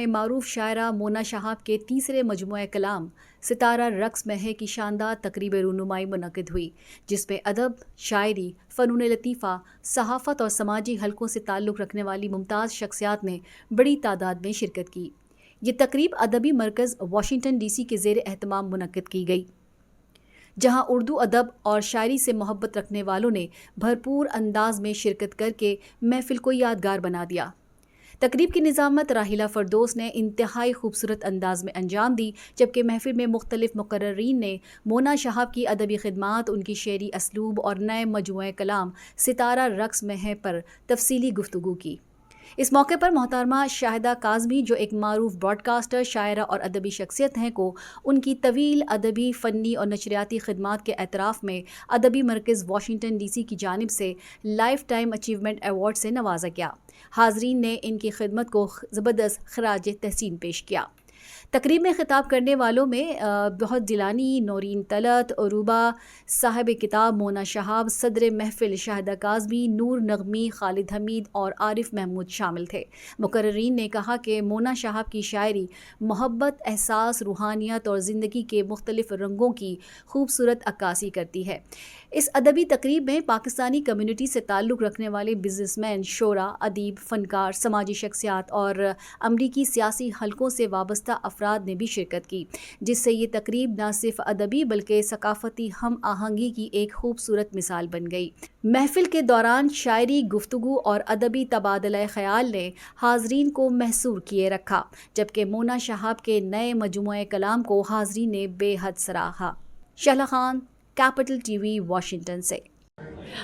معروف شاعرہ مونا شہاب کے تیسرے مجموعہ کلام ستارہ رقص میں ہے کی شاندار تقریب رونمائی منعقد ہوئی، جس میں ادب، شاعری، فنون لطیفہ، صحافت اور سماجی حلقوں سے تعلق رکھنے والی ممتاز شخصیات نے بڑی تعداد میں شرکت کی۔ یہ تقریب ادبی مرکز واشنگٹن ڈی سی کے زیر اہتمام منعقد کی گئی، جہاں اردو ادب اور شاعری سے محبت رکھنے والوں نے بھرپور انداز میں شرکت کر کے محفل کو یادگار بنا دیا۔ تقریب کی نظامت راحیلہ فردوس نے انتہائی خوبصورت انداز میں انجام دی، جبکہ محفل میں مختلف مقررین نے مونا شہاب کی ادبی خدمات، ان کی شعری اسلوب اور نئے مجموعہ کلام ستارہ رقص میں ہے پر تفصیلی گفتگو کی۔ اس موقع پر محترمہ شاہدہ کاظمی، جو ایک معروف براڈ کاسٹر، شاعرہ اور ادبی شخصیت ہیں، کو ان کی طویل ادبی، فنی اور نشریاتی خدمات کے اعتراف میں ادبی مرکز واشنگٹن ڈی سی کی جانب سے لائف ٹائم اچیومنٹ ایوارڈ سے نوازا گیا۔ حاضرین نے ان کی خدمت کو زبردست خراج تحسین پیش کیا۔ تقریب میں خطاب کرنے والوں میں بہت جیلانی، نورین طلعت، عروبہ، صاحب کتاب مونا شہاب، صدر محفل شاہدہ کاظمی، نور نغمی، خالد حمید اور عارف محمود شامل تھے۔ مقررین نے کہا کہ مونا شہاب کی شاعری محبت، احساس، روحانیت اور زندگی کے مختلف رنگوں کی خوبصورت عکاسی کرتی ہے۔ اس ادبی تقریب میں پاکستانی کمیونٹی سے تعلق رکھنے والے بزنس مین، شعراء، ادیب، فنکار، سماجی شخصیات اور امریکی سیاسی حلقوں سے وابستہ افراد نے بھی شرکت کی، جس سے یہ تقریب نہ صرف ادبی بلکہ ثقافتی ہم آہنگی کی ایک خوبصورت مثال بن گئی۔ محفل کے دوران شاعری گفتگو اور ادبی تبادلہ خیال نے حاضرین کو محصور کیے رکھا، جبکہ مونا شہاب کے نئے مجموعہ کلام کو حاضرین نے بے حد سراہا۔ شہلا خان، کیپٹل ٹی وی، واشنگٹن سے۔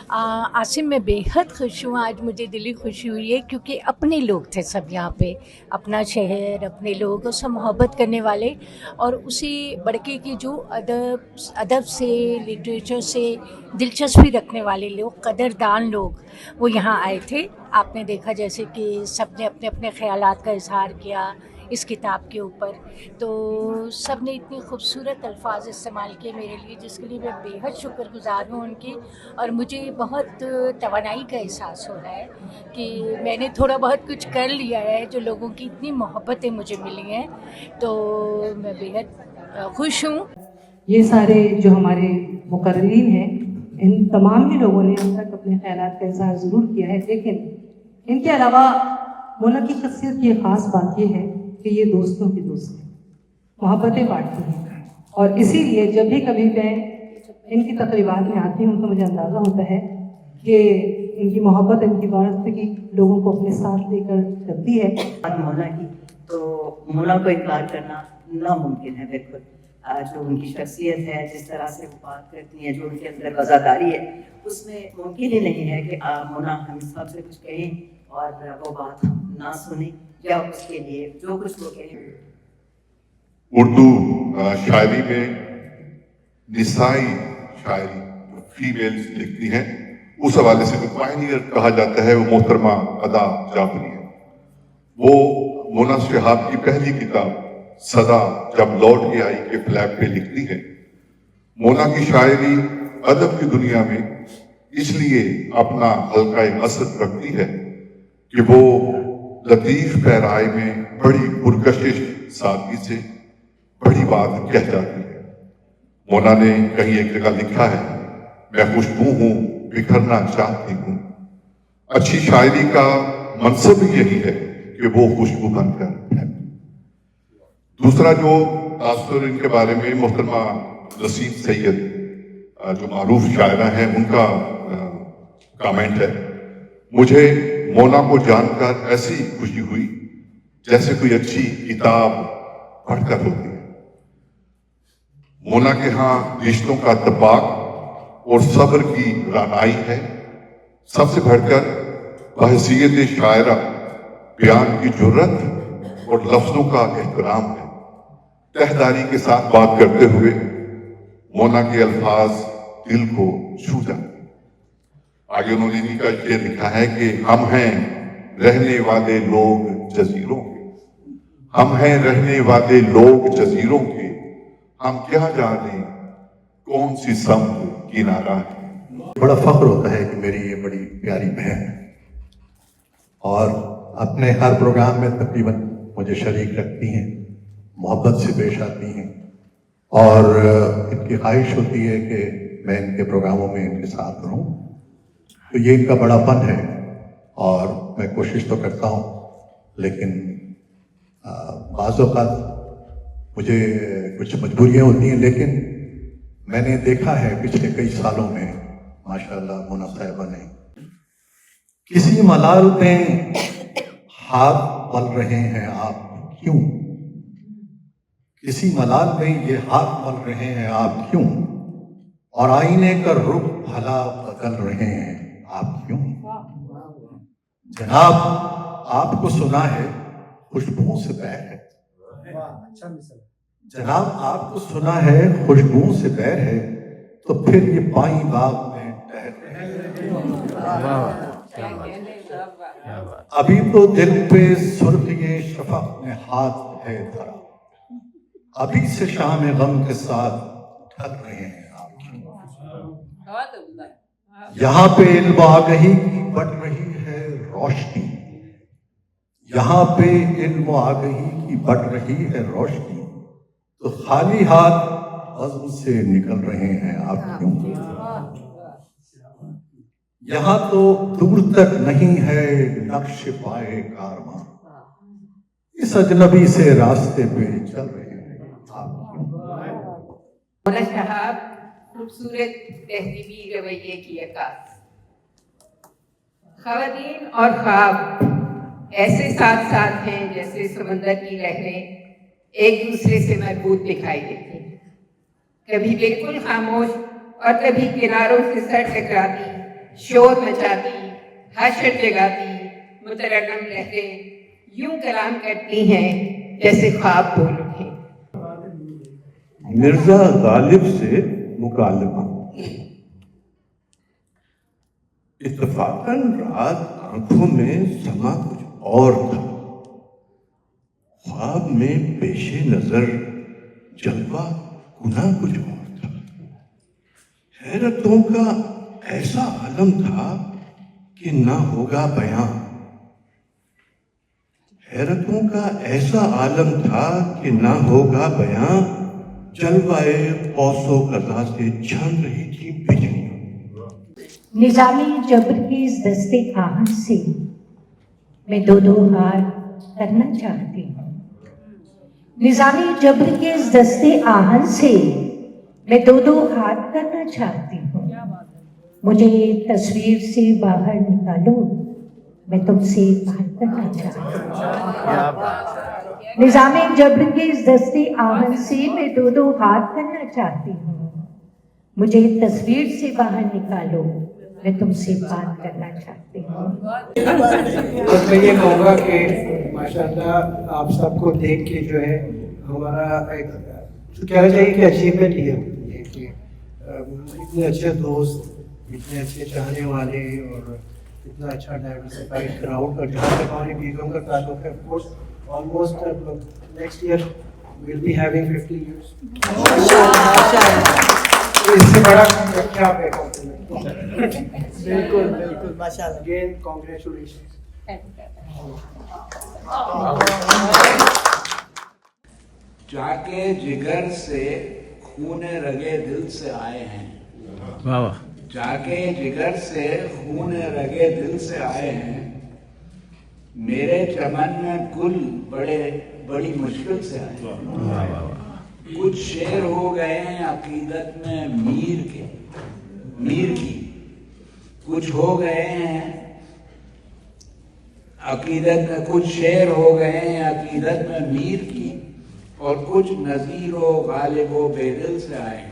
عاصم، میں بے حد خوش ہوں، آج مجھے دلی خوشی ہوئی ہے کیونکہ اپنے لوگ تھے سب یہاں پہ، اپنا شہر، اپنے لوگ، اس سے محبت کرنے والے اور اسی بڑکے کی جو ادب سے، لٹریچر سے دلچسپی رکھنے والے لوگ، قدردان لوگ، وہ یہاں آئے تھے۔ آپ نے دیکھا جیسے کہ سب نے اپنے اپنے خیالات کا اظہار کیا اس کتاب کے اوپر، تو سب نے اتنی خوبصورت الفاظ استعمال کیے میرے لیے، جس کے لیے میں بے حد شکر گزار ہوں ان کی، اور مجھے بہت توانائی کا احساس ہو رہا ہے کہ میں نے تھوڑا بہت کچھ کر لیا ہے، جو لوگوں کی اتنی محبتیں مجھے ملی ہیں، تو میں بے حد خوش ہوں۔ یہ سارے جو ہمارے مقررین ہیں، ان تمام ہی لوگوں نے اب تک اپنے خیالات کا اظہار ضرور کیا ہے، لیکن ان کے علاوہ مونا کی شخصیت کی ایک خاص بات یہ ہے کہ یہ دوستوں کی دوست ہیں، محبتیں بانٹتی ہیں، اور اسی لیے جب بھی کبھی میں ان کی تقریبات میں آتی ہوں تو مجھے اندازہ ہوتا ہے کہ ان کی محبت، ان کی وابستگی لوگوں کو اپنے ساتھ لے کر چلتی ہے۔ مونا کی تو مونا کو انکار کرنا ناممکن ہے، بالکل۔ جو ان کی شخصیت ہے، جس طرح سے وہ بات کرتی ہیں، جو ان کے اندر وفاداری ہے، اس میں ممکن ہی نہیں ہے کہ مونا ہم سب سے کچھ کہیں اور وہ بات نہ سنیں یا اس کے لیے جو کچھ وہ کہیں۔ اردو شاعری میں نسائی شاعری فیمیلز لکھتی ہیں، اس حوالے سے جو پائنیئر کہا جاتا ہے وہ محترمہ ادا جعفری ہے۔ وہ مونا شہاب کی پہلی کتاب صدا جب لوٹ کے آئی کے فلیپ پہ لکھتی ہے۔ مونا کی شاعری ادب کی دنیا میں اس لیے اپنا حلقہ مقصد رکھتی ہے کہ وہ لطیف پیرائی میں بڑی پرکشش سادگی سے بڑی بات کہہ جاتی ہے۔ مونا نے کہیں ایک جگہ لکھا ہے، میں خوشبو ہوں بکھرنا چاہتی ہوں۔ اچھی شاعری کا منصب یہی ہے کہ وہ خوشبو بن کر ہے۔ دوسرا جو تاثر ان کے بارے میں محترمہ نسیم سید جو معروف شاعرہ ہیں، ان کا کامنٹ ہے، مجھے مونا کو جان کر ایسی خوشی ہوئی جیسے کوئی اچھی کتاب پڑھ کر ہوتی ہے۔ مونا کے ہاں رشتوں کا اتفاق اور صبر کی رعنائی ہے، سب سے بڑھ کر بحیثیت شاعرہ بیان کی جرت اور لفظوں کا احترام ہے۔ تہداری کے ساتھ بات کرتے ہوئے مونا کے الفاظ دل کو چھو جاتے ہیں۔ آگے انہوں نے انہی کا شعر لکھا ہے کہ ہم ہیں رہنے والے لوگ جزیروں کے، ہم ہیں رہنے والے لوگ جزیروں کے، ہم کیا جانیں کون سی سمت کنارہ ہے۔ بڑا فخر ہوتا ہے کہ میری یہ بڑی پیاری بہن، اور اپنے ہر پروگرام میں تقریباً مجھے شریک رکھتی ہیں، محبت سے پیش آتی ہیں، اور ان کی خواہش ہوتی ہے کہ میں ان کے پروگراموں میں ان کے ساتھ رہوں، تو یہ ان کا بڑا فن ہے اور میں کوشش تو کرتا ہوں، لیکن بعض اوقات مجھے کچھ مجبوریاں ہوتی ہیں، لیکن میں نے دیکھا ہے پچھلے کئی سالوں میں ماشاءاللہ مونا صاحبہ نے کسی ملال میں ہاتھ مل رہے ہیں آپ کیوں، کسی ملال میں یہ ہاتھ مل رہے ہیں آپ کیوں، اور آئینے کا رخ بھلا بدل رہے ہیں آپ کیوں، جناب آپ کو سنا ہے خوشبوؤں سے پیر ہے، جناب آپ کو سنا ہے خوشبوؤں سے پیر ہے، تو پھر یہ پائیں باغ میں ٹہل رہے ہیں، ابھی تو دل پہ سرخی شفق میں ہاتھ ہے دھرا، ابھی سے شام غم کے ساتھ ڈھل رہے ہیں آپ کی، یہاں پہ علم آگہی کی بڑھ رہی ہے روشنی، یہاں پہ علم آگہی کی بڑھ رہی ہے روشنی، تو خالی ہاتھ عزم سے نکل رہے ہیں آپ کیوں، یہاں تو دور تک نہیں ہے نقش پائے کارواں، اس اجنبی سے راستے پہ چل رہے ہیں آپ کیوں۔ مولانا شہاب خوبصورت تہذیبی رویے کی عکاس، خواتین اور خواب ایسے ساتھ ساتھ ہیں جیسے سمندر کی لہریں ایک دوسرے سے مربوط دکھائی دیتی ہیں، کبھی بالکل خاموش اور کبھی کناروں سے سر ٹکراتی، شور مچاتی، حشر جگاتی، مترنم لہریں یوں کلام کرتی ہیں جیسے خواب بول اٹھے۔ مرزا غالب سے مکالمہ، اتفاقاً رات آنکھوں میں سما کچھ اور تھا، خواب میں پیش نظر جلوہ گناہ کچھ اور تھا، حیرتوں کا ایسا عالم تھا کہ نہ ہوگا بیاں، حیرتوں کا ایسا عالم تھا کہ نہ ہوگا بیاں، جلوائے قوس و قزح سے چھن رہی تھی بجلیاں۔ نظامی جبر کی اس دستے آہن سے میں دو دو ہاتھ کرنا چاہتی ہوں، نظامی جبر کے اس دستے آہن سے میں دو دو ہاتھ کرنا چاہتی ہوں، مجھے تصویر سے باہر نکالو، میں تم سے بات کرنا چاہتی ہوں، نظام جبر کے اس دستے آہن سے میں دو دو ہاتھ کرنا چاہتی ہوں، مجھے تصویر سے باہر نکالو، میں تم سے بات کرنا چاہتی ہوں۔ بس میں یہ کہوں گا کہ ماشاءاللہ آپ سب کو دیکھ کے جو ہے ہمارا ایک کہنا چاہیے کہ اچیومنٹ یہ کہ اتنے اچھے دوست، اتنے اچھے چاہنے والے اور اتنا اچھا ڈائیورسفائڈ کراؤڈ کا جہاں تک ہماری بیگم کا تعلق ہے، of course almost next year we'll be having 50 years, اس سے بڑا کیا بالکل بالکل ماشاءاللہ، اگین کانگریچولیشن۔ جا کے جگر سے خون رگے دل سے آئے ہیں، جا کے جگر سے خون رگے دل سے آئے ہیں، میرے چمن میں گل بڑی مشکل سے آئے ہیں، کچھ شعر ہو گئے ہیں عقیدت میں میر کی، کچھ ہو گئے ہیں عقیدت میں، کچھ شعر ہو گئے ہیں عقیدت میں میر کی، اور کچھ نذیر و غالب و بے دل سے آئے ہیں۔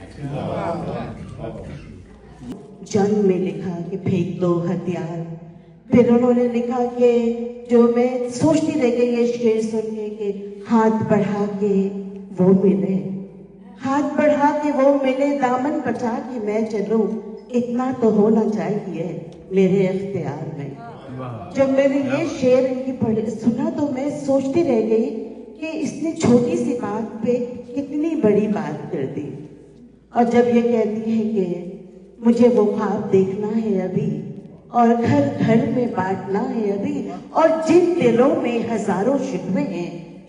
جنگ میں لکھا کہ پھینک دو ہتھیار، پھر انہوں نے لکھا کہ جو میں سوچتی رہ گئی یہ شعر سن کے کہ ہاتھ بڑھا کے وہ ملے، ہاتھ بڑھا کے وہ ملے، دامن بچا کے میں چلوں، اتنا تو ہونا چاہیے میرے اختیار میں۔ جب میں نے یہ شعر ان کی سنا تو میں سوچتی رہ گئی کہ اس نے چھوٹی سی بات پہ کتنی بڑی بات کر دی، اور جب یہ کہتی ہیں کہ مجھے وہ خواب دیکھنا ہے ابھی، اور گھر گھر میں بانٹنا ہے ابھی، اور جن دلوں میں ہزاروں شکوے ہیں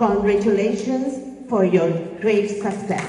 Congratulations for your great success.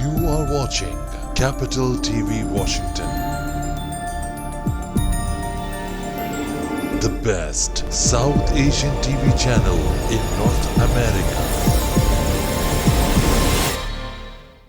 You are watching Capital TV Washington. The best South Asian TV channel in North America.